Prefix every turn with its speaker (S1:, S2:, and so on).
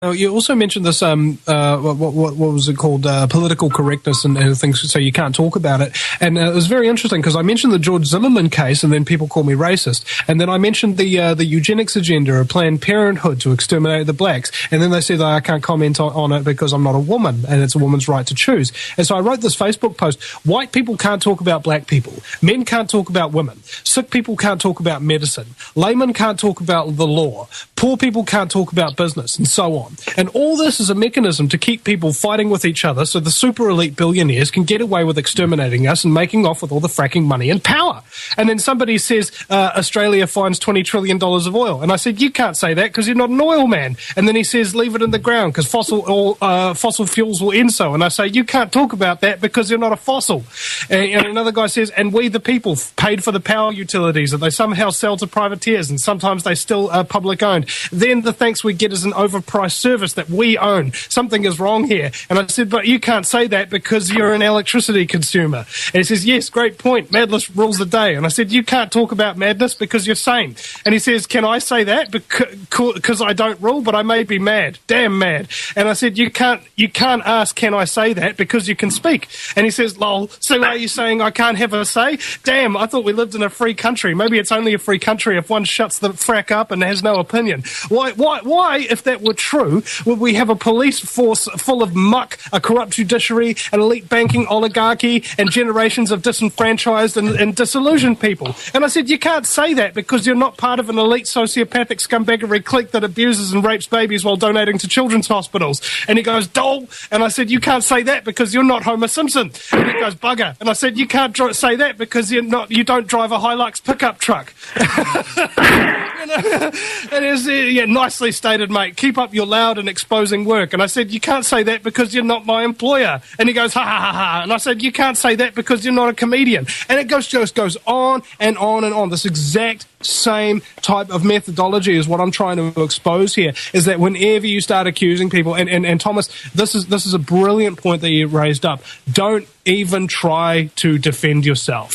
S1: You also mentioned this, what was it called, political correctness and things, so you can't talk about it. And it was very interesting because I mentioned the George Zimmerman case, and then people call me racist. And then I mentioned the eugenics agenda of Planned Parenthood to exterminate the blacks. And then they said that I can't comment on it because I'm not a woman, and it's a woman's right to choose. And so I wrote this Facebook post: white people can't talk about black people. Men can't talk about women. Sick people can't talk about medicine. Laymen can't talk about the law. Poor people can't talk about business, and so on. And all this is a mechanism to keep people fighting with each other so the super elite billionaires can get away with exterminating us and making off with all the fracking money and power. And then somebody says Australia finds $20 trillion of oil. And I said, you can't say that because you're not an oil man. And then he says, leave it in the ground because fossil fuels will end so. And I say, you can't talk about that because you're not a fossil. And another guy says, and we the people paid for the power utilities that they somehow sell to privateers, and sometimes they still are public owned. Then the thanks we get is an overpriced service that we own. Something is wrong here. And I said, but you can't say that because you're an electricity consumer. And he says, yes, great point. Madness rules the day. And I said, you can't talk about madness because you're sane. And he says, can I say that because I don't rule, but I may be mad, damn mad. And I said, you can't ask, can I say that, because you can speak. And he says, lol, so are you saying I can't have a say? Damn, I thought we lived in a free country. Maybe it's only a free country if one shuts the frack up and has no opinion. Why, if that were true, would we have a police force full of muck, a corrupt judiciary, an elite banking oligarchy, and generations of disenfranchised and disillusioned people? And I said, you can't say that because you're not part of an elite sociopathic scumbaggery clique that abuses and rapes babies while donating to children's hospitals. And he goes, dole. And I said, you can't say that because you're not Homer Simpson. And he goes, bugger. And I said, you can't say that because you don't drive a Hilux pickup truck. And it was, yeah, nicely stated, mate. Keep up your loud and exposing work. And I said, you can't say that because you're not my employer. And he goes, ha, ha, ha, ha. And I said, you can't say that because you're not a comedian. And it just goes on and on and on. This exact same type of methodology is what I'm trying to expose here, is that whenever you start accusing people, and Thomas, this is a brilliant point that you raised up. Don't even try to defend yourself.